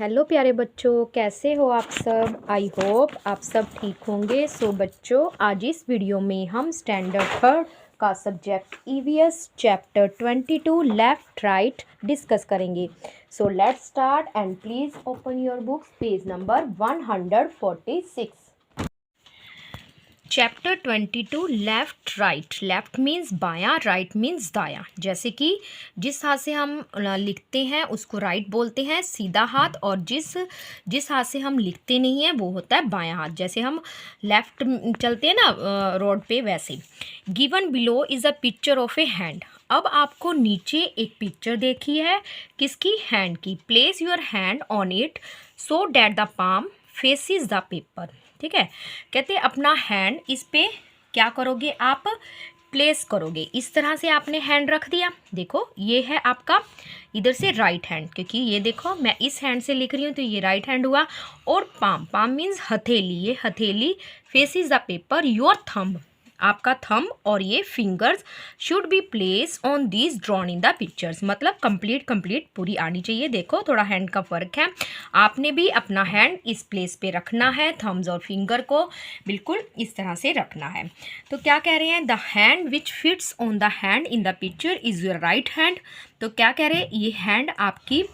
Hello प्यारे बच्चों, कैसे हो आप सब। आई होप आप सब ठीक होंगे। सो बच्चों, आज इस वीडियो में हम स्टैंडर्ड थर्ड का subject EVS chapter 22 left right discuss करेंगे। So let's start and please open your books, page number 146। Chapter 22 left right. Left means बायां, राइट मीन्स दायां। जैसे कि जिस हाथ से हम लिखते हैं उसको राइट बोलते हैं, सीधा हाथ, और जिस हाथ से हम लिखते नहीं हैं वो होता है बायां हाथ। जैसे हम लेफ्ट चलते हैं ना रोड पे, वैसे। Given below is a picture of A hand. अब आपको नीचे एक पिक्चर देखी है, किसकी? हैंड की। Place your hand on it so that the palm faces the paper. ठीक है, कहते अपना हैंड इस पे क्या करोगे आप? प्लेस करोगे। इस तरह से आपने हैंड रख दिया। देखो ये है आपका इधर से राइट हैंड, क्योंकि ये देखो मैं इस हैंड से लिख रही हूँ तो ये राइट हैंड हुआ। और पाम, पाम मीन्स हथेली, ये हथेली faces the paper. Your thumb, आपका थंब, और ये fingers should be place on these drawn in the pictures. मतलब कंप्लीट पूरी आनी चाहिए। देखो थोड़ा हैंड का फ़र्क है, आपने भी अपना हैंड इस प्लेस पे रखना है, थम्स और फिंगर को बिल्कुल इस तरह से रखना है। तो क्या कह रहे हैं? The hand which fits on the hand in the picture is your right hand. तो क्या कह रहे हैं? ये हैंड आपकी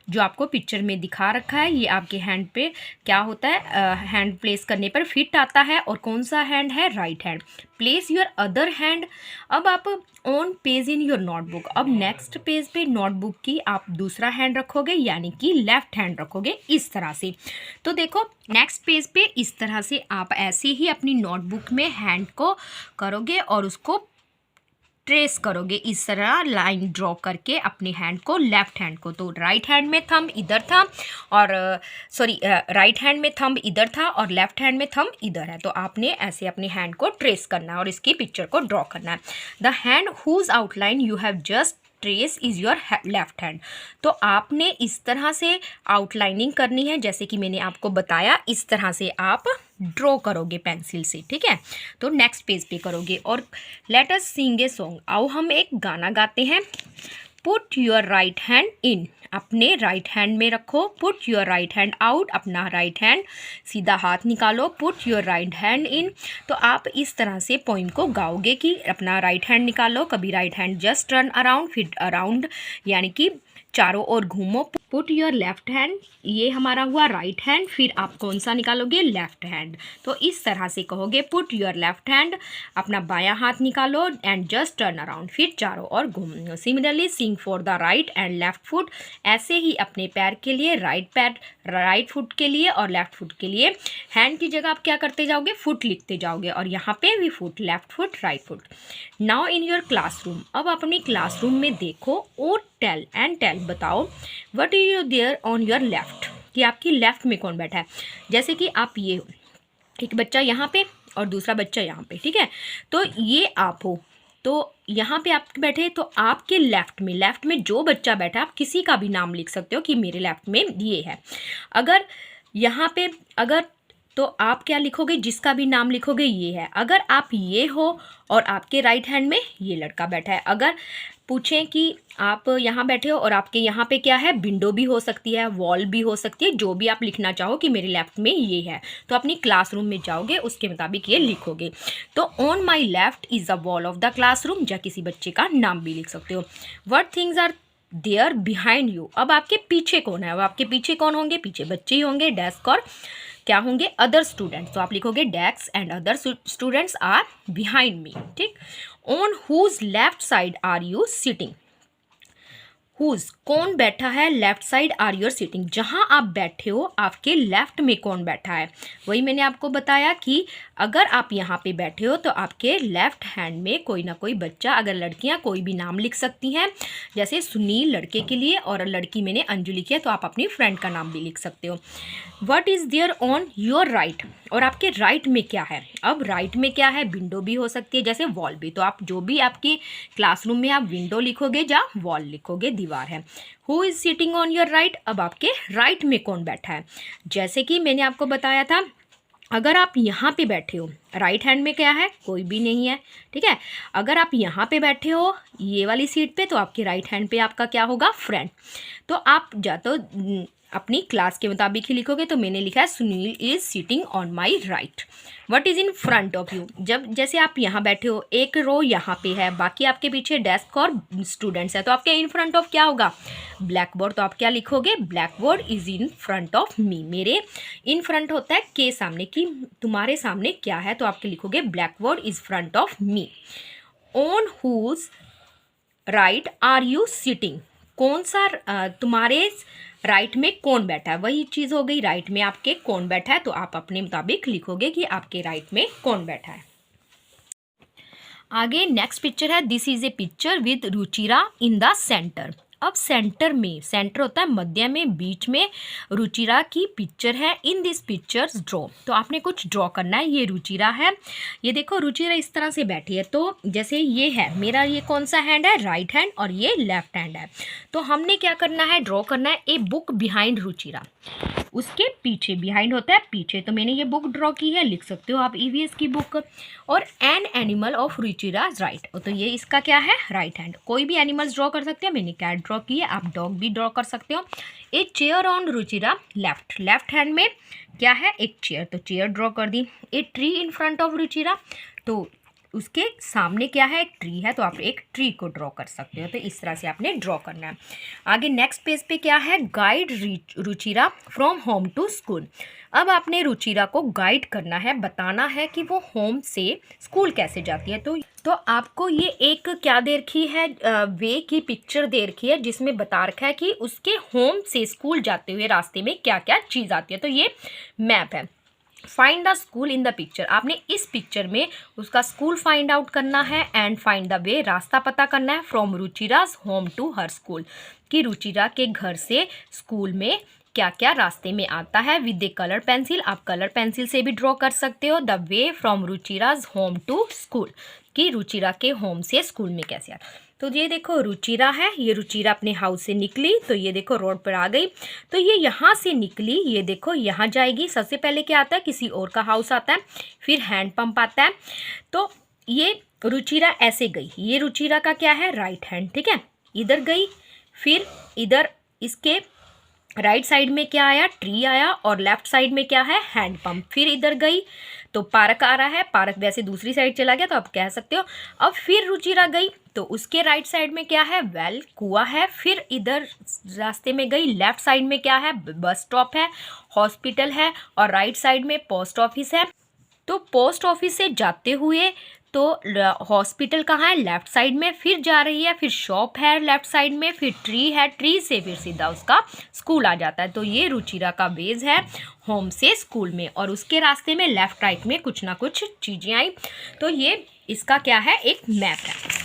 जो आपको पिक्चर में दिखा रखा है, ये आपके हैंड पे क्या होता है? हैंड प्लेस करने पर फिट आता है। और कौन सा हैंड है? Right hand. Place your other hand. अब आप on page in your notebook. अब नेक्स्ट पेज पे नोटबुक की आप दूसरा हैंड रखोगे, यानी कि लेफ्ट हैंड रखोगे इस तरह से। तो देखो नेक्स्ट पेज पे इस तरह से आप ऐसे ही अपनी नोटबुक में हैंड को करोगे और उसको ट्रेस करोगे इस तरह, लाइन ड्रॉ करके अपने हैंड को, लेफ्ट हैंड को। तो राइट हैंड में थंब इधर था, और राइट हैंड में थंब इधर था और लेफ्ट हैंड में थंब इधर है। तो आपने ऐसे अपने हैंड को ट्रेस करना है और इसकी पिक्चर को ड्रॉ करना है। The hand whose outline you have just trace is your left hand. तो आपने इस तरह से आउटलाइनिंग करनी है, जैसे कि मैंने आपको बताया, इस तरह से आप ड्रॉ करोगे पेंसिल से। ठीक है, तो नेक्स्ट पेज पे करोगे। और let us Singh a song. आओ हम एक गाना गाते हैं। Put your right hand in, अपने राइट हैंड में रखो। Put your right hand out, अपना राइट हैंड सीधा हाथ निकालो। Put your right hand in. तो आप इस तरह से पोइम को गाओगे कि अपना राइट हैंड निकालो, कभी right hand just turn around, फिर अराउंड यानी कि चारों ओर घूमो। पुट योर लेफ्ट हैंड, ये हमारा हुआ राइट हैंड, फिर आप कौन सा निकालोगे? Left hand. तो इस तरह से कहोगे पुट योर लेफ्ट हैंड, अपना बायां हाथ निकालो एंड जस्ट टर्न अराउंड, फिर चारों ओर घूमो। Similarly sing for the right and left foot. ऐसे ही अपने पैर के लिए राइट पैर, राइट फुट के लिए और लेफ्ट फुट के लिए हैंड की जगह आप क्या करते जाओगे? फुट लिखते जाओगे, और यहाँ पे भी foot, left foot, right foot. Now in your classroom. अब अपनी क्लासरूम में देखो और टेल एंड टेल, बताओ what is your there on your left, कि आपकी लेफ्ट में कौन बैठा है। जैसे कि आप ये हो, एक बच्चा यहाँ पे और दूसरा बच्चा यहाँ पे। ठीक है, तो ये आप हो, तो यहाँ पे आप बैठे, तो आपके लेफ्ट में जो बच्चा बैठा है, आप किसी का भी नाम लिख सकते हो कि मेरे लेफ्ट में ये है। अगर यहाँ पे अगर, तो आप क्या लिखोगे? जिसका भी नाम लिखोगे ये है। अगर आप ये हो और आपके राइट हैंड में ये लड़का बैठा है। अगर पूछें कि आप यहाँ बैठे हो और आपके यहाँ पे क्या है? विंडो भी हो सकती है, वॉल भी हो सकती है, जो भी आप लिखना चाहो कि मेरे लेफ्ट में ये है, तो अपनी क्लासरूम में जाओगे, उसके मुताबिक ये लिखोगे। तो on my left is the wall of the classroom, या किसी बच्चे का नाम भी लिख सकते हो। What things are there behind you. अब आपके पीछे कौन है? अब आपके पीछे कौन होंगे? पीछे बच्चे ही होंगे, डेस्क और क्या होंगे? Other students. तो आप लिखोगे desk and other students are behind me. ठीक, on whose left side are you sitting. Whose, कौन बैठा है? Left side are your sitting, जहाँ आप बैठे हो आपके लेफ्ट में कौन बैठा है। वही मैंने आपको बताया कि अगर आप यहाँ पे बैठे हो तो आपके लेफ्ट हैंड में कोई ना कोई बच्चा, अगर लड़कियाँ कोई भी नाम लिख सकती हैं, जैसे सुनील लड़के के लिए और लड़की मैंने अंजू लिखी है, तो आप अपनी फ्रेंड का नाम भी लिख सकते हो। What is there on your right, और आपके राइट में क्या है? अब राइट में क्या है? विंडो भी हो सकती है, जैसे वॉल भी। तो आप जो भी आपकी क्लासरूम में आप विंडो लिखोगे या वॉल लिखोगे, दीवार है। Who is sitting on your right, अब आपके राइट में कौन बैठा है? जैसे कि मैंने आपको बताया था, अगर आप यहाँ पे बैठे हो, राइट हैंड में क्या है? कोई भी नहीं है। ठीक है, अगर आप यहाँ पे बैठे हो ये वाली सीट पे, तो आपके राइट हैंड पे आपका क्या होगा? फ्रेंड। तो आप या तो अपनी क्लास के मुताबिक ही लिखोगे। तो मैंने लिखा है Sunil is sitting on my right. What is in front of you, जब जैसे आप यहाँ बैठे हो, एक रो यहाँ पे है, बाकी आपके पीछे डेस्क और स्टूडेंट्स है, तो आपके इन फ्रंट ऑफ क्या होगा, ब्लैक बोर्ड। तो आप क्या लिखोगे, black board is in front of मी। मेरे इन फ्रंट होता है के सामने, कि तुम्हारे सामने क्या है, तो आपके लिखोगे black board is front of me. On whose right are you sitting, कौन सा तुम्हारे राइट में कौन बैठा है, वही चीज़ हो गई, राइट में आपके कौन बैठा है, तो आप अपने मुताबिक लिखोगे कि आपके राइट में कौन बैठा है। आगे नेक्स्ट पिक्चर है, this is a picture with Ruchira in the centre. अब सेंटर में, सेंटर होता है मध्य में, बीच में रुचिरा की पिक्चर है। इन दिस पिक्चर्स ड्रॉ, तो आपने कुछ ड्रॉ करना है। ये रुचिरा है, ये देखो रुचिरा इस तरह से बैठी है। तो जैसे ये है मेरा, ये कौन सा हैंड है, राइट हैंड, और ये लेफ्ट हैंड है। तो हमने क्या करना है, ड्रॉ करना है ए बुक बिहाइंड रुचिरा, उसके पीछे, बिहाइंड होता है पीछे, तो मैंने ये बुक ड्रॉ की है, लिख सकते हो आप ईवीएस की बुक। और an animal of Ruchira right, तो ये इसका क्या है, राइट हैंड। कोई भी एनिमल्स ड्रॉ कर सकते हो, मैंने कैट ड्रॉ की है, आप डॉग भी ड्रॉ कर सकते हो। A chair on Ruchira left, left hand में क्या है, एक चेयर, तो चेयर ड्रॉ कर दी। A tree in front of Ruchira, तो उसके सामने क्या है, एक ट्री है, तो आप एक ट्री को ड्रॉ कर सकते हो। तो इस तरह से आपने ड्रॉ करना है। आगे नेक्स्ट पेज पे क्या है, guide Ruchira from home to school. अब आपने रुचिरा को गाइड करना है, बताना है कि वो होम से स्कूल कैसे जाती है। तो आपको ये एक क्या दे रखी है, वे की पिक्चर दे रखी है, जिसमें बता रखा है कि उसके होम से स्कूल जाते हुए रास्ते में क्या क्या चीज़ आती है। तो ये मैप है। Find the school in the picture, आपने इस पिक्चर में उसका स्कूल फाइंड आउट करना है। एंड फाइंड द वे, रास्ता पता करना है। From Ruchira's home to her school, कि रुचिरा के घर से स्कूल में क्या क्या रास्ते में आता है। विद ए कलर पेंसिल, आप कलर पेंसिल से भी ड्रॉ कर सकते हो। The way from Ruchira's home to school, कि रुचिरा के होम से स्कूल में कैसे आता है। तो ये देखो रुचिरा है, ये रुचिरा अपने हाउस से निकली, तो ये देखो रोड पर आ गई। तो ये यहाँ से निकली, ये देखो यहाँ जाएगी। सबसे पहले क्या आता है, किसी और का हाउस आता है, फिर हैंड पंप आता है। तो ये रुचिरा ऐसे गई, ये रुचिरा का क्या है, राइट हैंड, ठीक है। इधर गई, फिर इधर इसके राइट साइड में क्या आया, ट्री आया, और लेफ्ट साइड में क्या है, हैंड पंप। फिर इधर गई तो पार्क आ रहा है, पार्क वैसे दूसरी साइड चला गया, तो आप कह सकते हो। अब फिर रुचिरा गई, तो उसके राइट साइड में क्या है, वेल, कुआं है। फिर इधर रास्ते में गई, लेफ्ट साइड में क्या है, बस स्टॉप है, हॉस्पिटल है, और राइट साइड में पोस्ट ऑफिस है। तो पोस्ट ऑफिस से जाते हुए तो हॉस्पिटल कहाँ है, लेफ्ट साइड में, फिर जा रही है, फिर शॉप है लेफ्ट साइड में, फिर ट्री है, ट्री से फिर सीधा उसका स्कूल आ जाता है। तो ये रुचिरा का बेस है होम से स्कूल में, और उसके रास्ते में लेफ्ट राइट में कुछ ना कुछ चीज़ें आई। तो ये इसका क्या है, एक मैप है।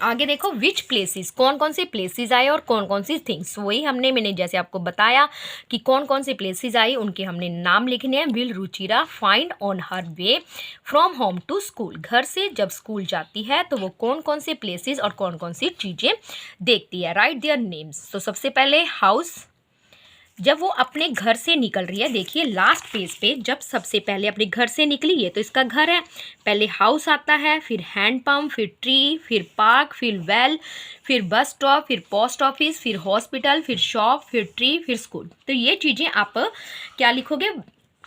आगे देखो, विच प्लेसेस, कौन कौन से प्लेसेस आए और कौन कौन सी थिंग्स, वही मैंने जैसे आपको बताया कि कौन कौन से प्लेसेस आई, उनके हमने नाम लिखने हैं। Will Ruchira find on her way from home to school, घर से जब स्कूल जाती है तो वो कौन कौन से प्लेसेस और कौन कौन सी चीज़ें देखती है। Right their names. तो सबसे पहले हाउस, जब वो अपने घर से निकल रही है, देखिए लास्ट पेज पे, जब सबसे पहले अपने घर से निकली, ये तो इसका घर है, पहले हाउस आता है, फिर हैंड पंप, फिर ट्री, फिर पार्क, फिर वेल, फिर बस स्टॉप, फिर पोस्ट ऑफिस, फिर हॉस्पिटल, फिर शॉप, फिर ट्री, फिर स्कूल। तो ये चीज़ें आप क्या लिखोगे,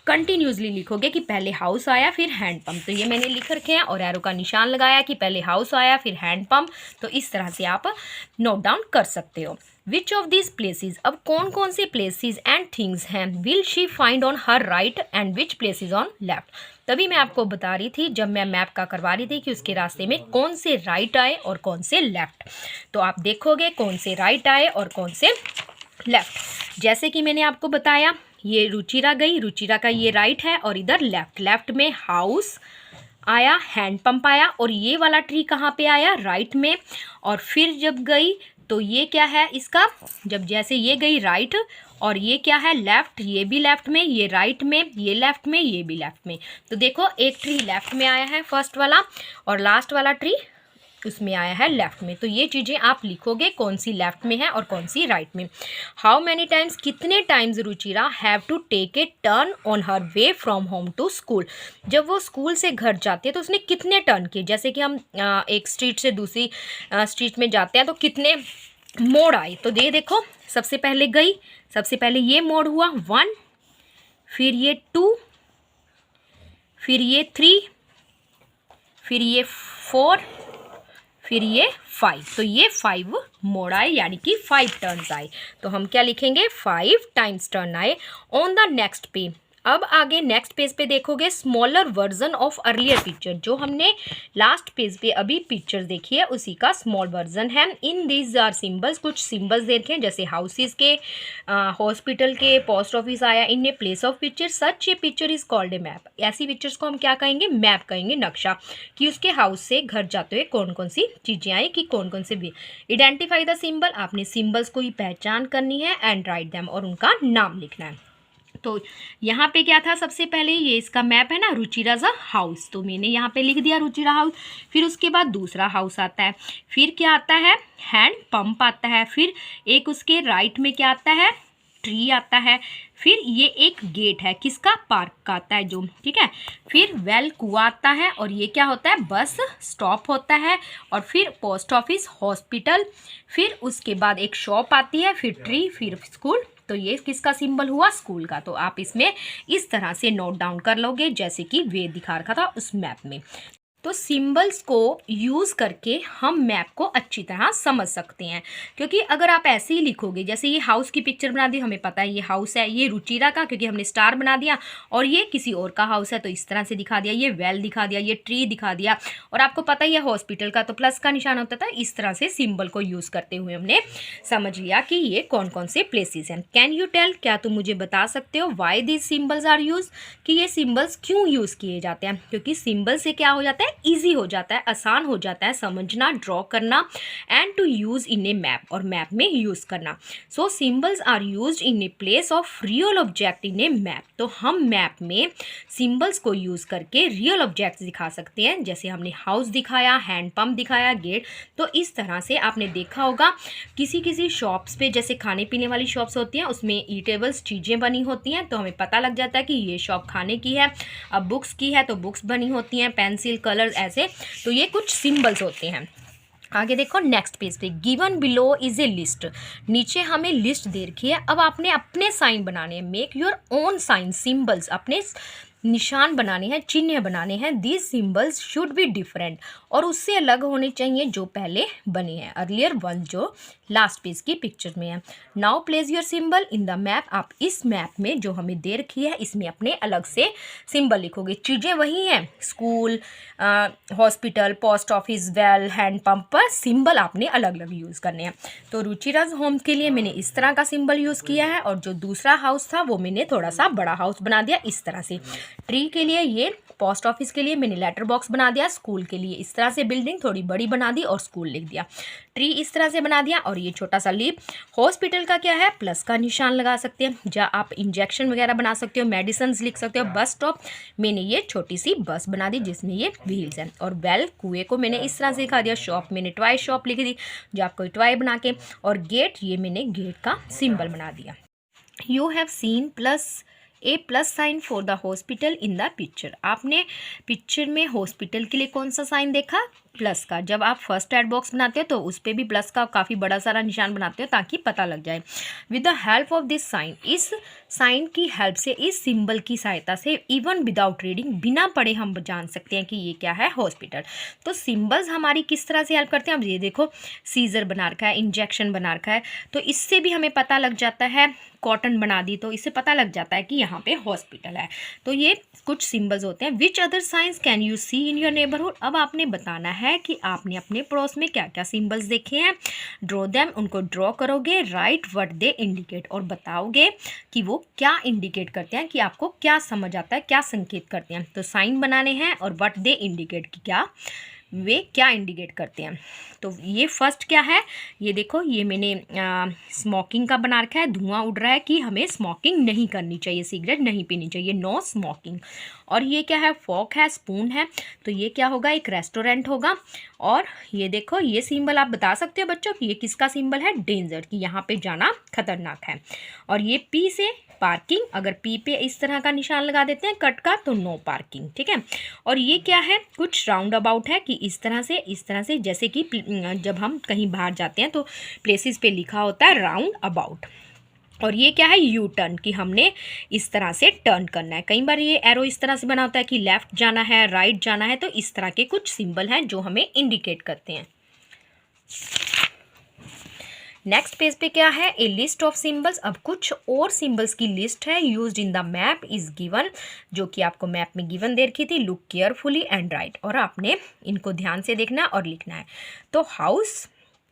कंटिन्यूसली लिखोगे कि पहले हाउस आया फिर हैंड पंप। तो ये मैंने लिख रखे हैं और एरो का निशान लगाया कि पहले हाउस आया फिर हैंड पंप। तो इस तरह से आप नोट डाउन कर सकते हो। विच ऑफ दिस प्लेसेस, अब कौन कौन से प्लेसेस एंड थिंग्स हैं, will she find on her right and which places on left. तभी मैं आपको बता रही थी जब मैं मैप का करवा रही थी कि उसके रास्ते में कौन से राइट आए और कौन से लेफ्ट। तो आप देखोगे कौन से राइट आए और कौन से लेफ्ट। जैसे कि मैंने आपको बताया, ये रुचिरा गई, रुचिरा का ये राइट है और इधर लेफ्ट, लेफ्ट में हाउस आया, हैंड पंप आया, और ये वाला ट्री कहाँ पे आया, राइट में। और फिर जब गई तो ये क्या है इसका, जब जैसे ये गई राइट और ये क्या है लेफ्ट, ये भी लेफ्ट में, ये राइट में, ये लेफ्ट में, ये भी लेफ्ट में। तो देखो एक ट्री लेफ्ट में आया है फर्स्ट वाला, और लास्ट वाला ट्री उसमें आया है लेफ्ट में। तो ये चीज़ें आप लिखोगे कौन सी लेफ्ट में है और कौन सी राइट में। हाउ मैनी टाइम्स, कितने times Ruchira have to take a turn on her way from home to school. जब वो स्कूल से घर जाती है तो उसने कितने टर्न किए, जैसे कि हम एक स्ट्रीट से दूसरी स्ट्रीट में जाते हैं तो कितने मोड़ आए। तो ये देखो सबसे पहले गई, सबसे पहले ये मोड़ हुआ 1, फिर ये 2, फिर ये 3, फिर ये 4, फिर ये 5। तो ये 5 मोड़ आए, यानी कि 5 टर्न्स आए। तो हम क्या लिखेंगे, 5 टाइम्स टर्न आए ऑन द नेक्स्ट पेज। अब आगे नेक्स्ट पेज पे देखोगे smaller version of earlier picture. जो हमने लास्ट पेज पे अभी पिक्चर देखी है उसी का स्मॉल वर्जन है। इन दीज आर सिंबल्स, कुछ सिंबल्स देखे जैसे हाउसेस के, हॉस्पिटल के, पोस्ट ऑफिस आया in a place of picture. Such a picture is called a map. ऐसी पिक्चर्स को हम क्या कहेंगे, मैप कहेंगे, नक्शा, कि उसके हाउस से घर जाते हुए कौन कौन सी चीज़ें आई, कि कौन कौन से भी। आइडेंटिफाई द सिंबल, आपने सिंबल्स को ही पहचान करनी है, एंड राइट देम, और उनका नाम लिखना है। तो यहाँ पे क्या था, सबसे पहले ये इसका मैप है ना, रुचिराज हाउस, तो मैंने यहाँ पे लिख दिया रुचिरा हाउस। फिर उसके बाद दूसरा हाउस आता है, फिर क्या आता है, हैंड पंप आता है, फिर एक उसके राइट में क्या आता है, ट्री आता है, फिर ये एक गेट है, किसका, पार्क का आता है जो, ठीक है। फिर वेल कुआं आता है, और ये क्या होता है, बस स्टॉप होता है, और फिर पोस्ट ऑफिस, हॉस्पिटल, फिर उसके बाद एक शॉप आती है, फिर ट्री, फिर स्कूल। तो ये किसका सिंबल हुआ, स्कूल का। तो आप इसमें इस तरह से नोट डाउन कर लोगे जैसे कि वे दिखा रखा था उस मैप में। तो सिंबल्स को यूज़ करके हम मैप को अच्छी तरह समझ सकते हैं, क्योंकि अगर आप ऐसे ही लिखोगे, जैसे ये हाउस की पिक्चर बना दी, हमें पता है ये हाउस है, ये रुचिरा का क्योंकि हमने स्टार बना दिया, और ये किसी और का हाउस है तो इस तरह से दिखा दिया, ये वेल दिखा दिया, ये ट्री दिखा दिया, और आपको पता ही है हॉस्पिटल का तो प्लस का निशान होता था। इस तरह से सिंबल को यूज़ करते हुए हमने समझ लिया कि ये कौन कौन से प्लेसेस हैं। कैन यू टेल, क्या तुम मुझे बता सकते हो, why this symbols are use, कि ये सिम्बल्स क्यों यूज़ किए जाते हैं। क्योंकि सिम्बल से क्या हो जाता है, ईजी हो जाता है, आसान हो जाता है समझना, ड्रॉ करना, and to use in a map, और मैप में यूज़ करना। So symbols are used in a place of real object in a map. तो हम मैप में सिम्बल्स को यूज़ करके रियल ऑब्जेक्ट्स दिखा सकते हैं, जैसे हमने हाउस दिखाया, हैंड पंप दिखाया, गेट। तो इस तरह से आपने देखा होगा किसी किसी शॉप्स पे, जैसे खाने पीने वाली शॉप्स होती हैं, उसमें ईटेबल्स चीज़ें बनी होती हैं, तो हमें पता लग जाता है कि ये शॉप खाने की है। अब बुक्स की है तो बुक्स बनी होती हैं, पेंसिल, कलर्स, ऐसे। तो ये कुछ सिंबल्स होते हैं। आगे देखो नेक्स्ट पेज पे, given below is a list. नीचे हमें लिस्ट दे रखी है, अब आपने अपने साइन बनाने हैं, make your own sign, symbols, अपने निशान बनाने हैं, चिन्ह बनाने हैं। These symbols should be different, और उससे अलग होने चाहिए जो पहले बने हैं, अर्लियर वन जो लास्ट पेज की पिक्चर में है। Now place your symbol in the map. आप इस मैप में जो हमें दे रखी है इसमें अपने अलग से सिंबल लिखोगे। चीज़ें वही हैं, school, hospital, post office, well, hand pump, पर सिंबल आपने अलग अलग यूज़ करने हैं। तो रुचिराज होम के लिए मैंने इस तरह का सिंबल यूज़ किया है, और जो दूसरा हाउस था वो मैंने थोड़ा सा बड़ा हाउस बना दिया इस तरह से। ट्री के लिए, ये पोस्ट ऑफिस के लिए मैंने लेटर बॉक्स बना दिया, स्कूल के लिए इस तरह से बिल्डिंग थोड़ी बड़ी बना दी और स्कूल लिख दिया, ट्री इस तरह से बना दिया, और ये छोटा सा लीप। हॉस्पिटल का क्या है, प्लस का निशान लगा सकते हैं, जहाँ आप इंजेक्शन वगैरह बना सकते हो, मेडिसिन लिख सकते हो। बस स्टॉप, मैंने ये छोटी सी बस बना दी जिसमें ये व्हील्स हैं। और वेल, कुएं को मैंने इस तरह से दिखा दिया। शॉप, मैंने टॉय शॉप लिख दी, जो आप कोई टॉय बना के। और गेट, ये मैंने गेट का सिंबल बना दिया। You have seen A plus sign for the hospital in the picture. आपने पिक्चर में हॉस्पिटल के लिए कौन सा साइन देखा, प्लस का। जब आप फर्स्ट एड बॉक्स बनाते हो तो उस पर भी प्लस का काफ़ी बड़ा सारा निशान बनाते हो ताकि पता लग जाए। With the help of this sign, इस साइन की हेल्प से, इस सिंबल की सहायता से, इवन विदाउट रीडिंग, बिना पढ़े हम जान सकते हैं कि ये क्या है, हॉस्पिटल। तो सिंबल्स हमारी किस तरह से हेल्प करते हैं, अब ये देखो सीजर बना रखा है, इंजेक्शन बना रखा है, तो इससे भी हमें पता लग जाता है। कॉटन बना दी तो इससे पता लग जाता है कि यहाँ पे हॉस्पिटल है। तो ये कुछ सिंबल्स होते हैं। Which other signs can you see in your neighbourhood. अब आपने बताना है कि आपने अपने पड़ोस में क्या क्या सिंबल्स देखे हैं। ड्रॉ देम, उनको ड्रॉ करोगे। राइट व्हाट दे इंडिकेट, और बताओगे कि वो क्या इंडिकेट करते हैं, कि आपको क्या समझ आता है, क्या संकेत करते हैं। तो साइन बनाने हैं, और व्हाट दे इंडिकेट, कि क्या वे क्या इंडिकेट करते हैं। तो ये फर्स्ट क्या है, ये देखो, ये मैंने स्मोकिंग का बना रखा है, धुआं उड़ रहा है कि हमें स्मोकिंग नहीं करनी चाहिए, सिगरेट नहीं पीनी चाहिए, नो स्मोकिंग। और ये क्या है, फॉक है, स्पून है, तो ये क्या होगा, एक रेस्टोरेंट होगा। और ये देखो, ये सिंबल आप बता सकते हो बच्चों कि ये किसका सिंबल है, डेंजर, कि यहाँ पे जाना खतरनाक है। और ये पी से पार्किंग, अगर पी पे इस तरह का निशान लगा देते हैं कट का तो नो पार्किंग, ठीक है। और ये क्या है, कुछ राउंड अबाउट है कि इस तरह से, जैसे कि जब हम कहीं बाहर जाते हैं तो प्लेसेस पे लिखा होता है राउंड अबाउट। और ये क्या है, यू टर्न, कि हमने इस तरह से टर्न करना है। कई बार ये एरो इस तरह से बना होता है कि लेफ़्ट जाना है, राइट जाना है, तो इस तरह के कुछ सिंबल हैं जो हमें इंडिकेट करते हैं। नेक्स्ट पेज पे क्या है, ए लिस्ट ऑफ सिंबल्स। अब कुछ और सिंबल्स की लिस्ट है। Used in the map is given, जो कि आपको मैप में गिवन दे रखी थी। लुक केयरफुली एंड राइट, और आपने इनको ध्यान से देखना और लिखना है। तो हाउस,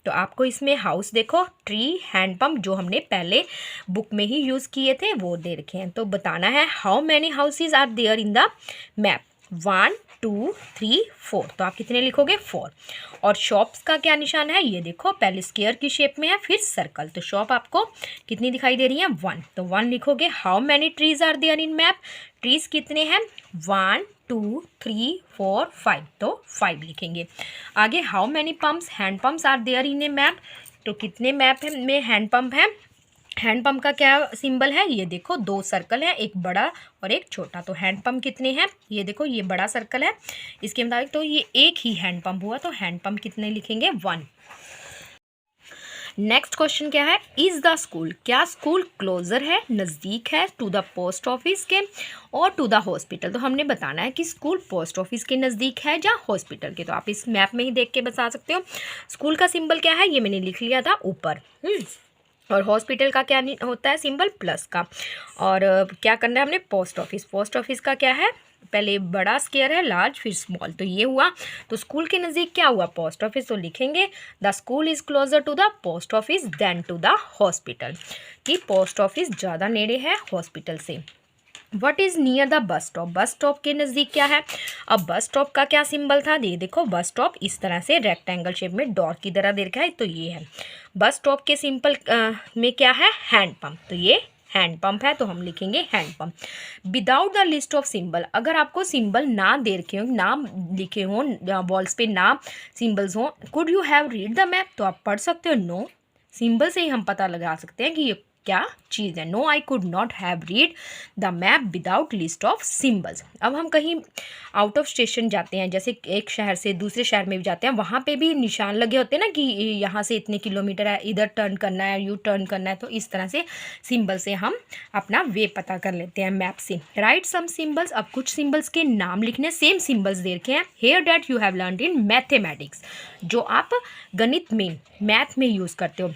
तो आपको इसमें हाउस देखो, ट्री, हैंडपम्प, जो हमने पहले बुक में ही यूज़ किए थे वो दे रखे हैं। तो बताना है how many houses are there in the map, 1 2 3 4, तो आप कितने लिखोगे, 4। और शॉप्स का क्या निशान है, ये देखो, पहले स्क्वायर की शेप में है, फिर सर्कल, तो शॉप आपको कितनी दिखाई दे रही है, 1, तो 1 लिखोगे। How many trees are there in map, trees कितने हैं, 1 2 3 4 5, तो 5 लिखेंगे। आगे how many pumps, hand pumps are there in a map, तो कितने मैप में हैंड पम्प है। हैंड पंप का क्या सिंबल है, ये देखो, 2 सर्कल है, एक बड़ा और एक छोटा। तो हैंड पंप कितने हैं, ये देखो, ये बड़ा सर्कल है इसके मुताबिक, तो ये एक ही हैंड पंप हुआ, तो हैंड पंप कितने लिखेंगे, 1। नेक्स्ट क्वेश्चन क्या है, इज द स्कूल, क्या स्कूल क्लोजर है, नज़दीक है, टू द पोस्ट ऑफिस के और टू द हॉस्पिटल। तो हमने बताना है कि स्कूल पोस्ट ऑफिस के नज़दीक है या हॉस्पिटल के, तो आप इस मैप में ही देख के बता सकते हो। स्कूल का सिंबल क्या है, ये मैंने लिख लिया था ऊपर। और हॉस्पिटल का क्या होता है सिंबल, प्लस का। और क्या करना है हमने, पोस्ट ऑफिस, पोस्ट ऑफिस का क्या है, पहले बड़ा स्क्वायर है, लार्ज, फिर स्मॉल, तो ये हुआ। तो स्कूल के नज़दीक क्या हुआ, पोस्ट ऑफिस, तो लिखेंगे the school is closer to the post office then to the hospital, कि पोस्ट ऑफिस ज़्यादा नेड़े है हॉस्पिटल से। What is near the bus stop, bus stop के नज़दीक क्या है। अब बस स्टॉप का क्या सिंबल था, ये देखो, बस स्टॉप इस तरह से रेक्टेंगल शेप में डॉट की तरह दे रखा है, तो ये है। बस स्टॉप के सिंपल में क्या है, हैंड पंप, तो ये हैंड पंप है, तो हम लिखेंगे hand pump. Without the list of symbol, अगर आपको सिंबल ना दे रखे हो, ना लिखे हों वॉल्स पे, ना सिंबल्स हों, could you have read the map, तो आप पढ़ सकते हो। नो, सिंबल से ही हम पता लगा सकते हैं कि ये क्या चीज़ है। No, I could not have read the map without list of symbols. अब हम कहीं आउट ऑफ स्टेशन जाते हैं, जैसे एक शहर से दूसरे शहर में भी जाते हैं, वहाँ पे भी निशान लगे होते हैं ना कि यहाँ से इतने किलोमीटर है, इधर टर्न करना है, यू टर्न करना है, तो इस तरह से सिंबल से हम अपना वे पता कर लेते हैं मैप से। राइट सम सिंबल्स, अब कुछ सिंबल्स के नाम लिखने, सेम सिंबल्स दे रखे हैं। Here that you have learned in mathematics, जो आप गणित में, मैथ में यूज़ करते हो।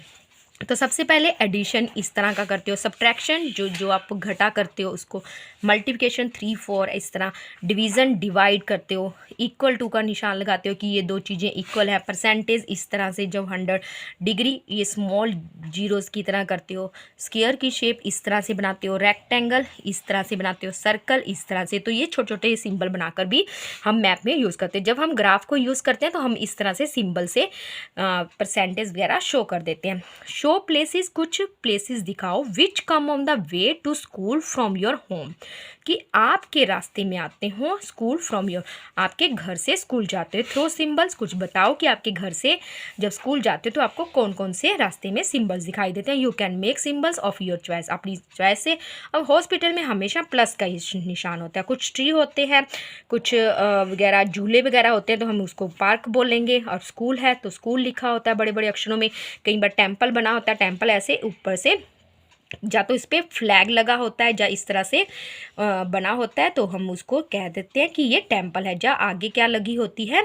तो सबसे पहले एडिशन इस तरह का करते हो, सब्ट्रैक्शन जो आप घटा करते हो उसको, मल्टीप्लिकेशन 3 4 इस तरह, डिवीज़न डिवाइड करते हो, इक्वल टू का निशान लगाते हो कि ये दो चीज़ें इक्वल है, परसेंटेज इस तरह से, जब 100 डिग्री ये स्मॉल जीरोज़ की तरह करते हो, स्क्वायर की शेप इस तरह से बनाते हो, रेक्टेंगल इस तरह से बनाते हो, सर्कल इस तरह से। तो ये छोटे छोटे सिंबल बनाकर भी हम मैप में यूज़ करते हैं। जब हम ग्राफ को यूज़ करते हैं तो हम इस तरह से सिंबल से परसेंटेज वगैरह शो कर देते हैं। शो प्लेसेस, कुछ प्लेसेस दिखाओ which come on the way to school from your home, कि आपके रास्ते में आते हो, स्कूल फ्रॉम योर, आपके घर से स्कूल जाते हो। थ्रो सिंबल्स, कुछ बताओ कि आपके घर से जब स्कूल जाते हो तो आपको कौन कौन से रास्ते में सिंबल्स दिखाई देते हैं। You can make symbols of your choice, अपनी चॉइस से। अब हॉस्पिटल में हमेशा प्लस का ही निशान होता है, कुछ ट्री होते हैं, कुछ वगैरह झूले वगैरह होते हैं, तो हम उसको पार्क बोलेंगे। और स्कूल है तो स्कूल लिखा होता है बड़े बड़े अक्षरों में। कई बार टेम्पल बना होता है, टेम्पल ऐसे ऊपर से या तो इस पर फ्लैग लगा होता है या इस तरह से बना होता है, तो हम उसको कह देते हैं कि ये टेम्पल है। या आगे क्या लगी होती है,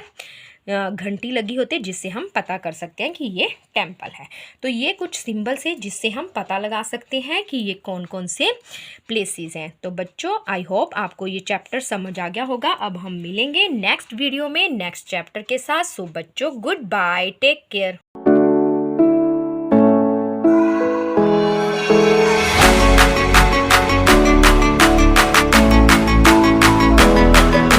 घंटी लगी होती है, जिससे हम पता कर सकते हैं कि ये टेम्पल है। तो ये कुछ सिंबल्स है जिससे हम पता लगा सकते हैं कि ये कौन कौन से प्लेसेस हैं। तो बच्चों, आई होप आपको ये चैप्टर समझ आ गया होगा। अब हम मिलेंगे नेक्स्ट वीडियो में नेक्स्ट चैप्टर के साथ। सो बच्चों, गुड बाय, टेक केयर।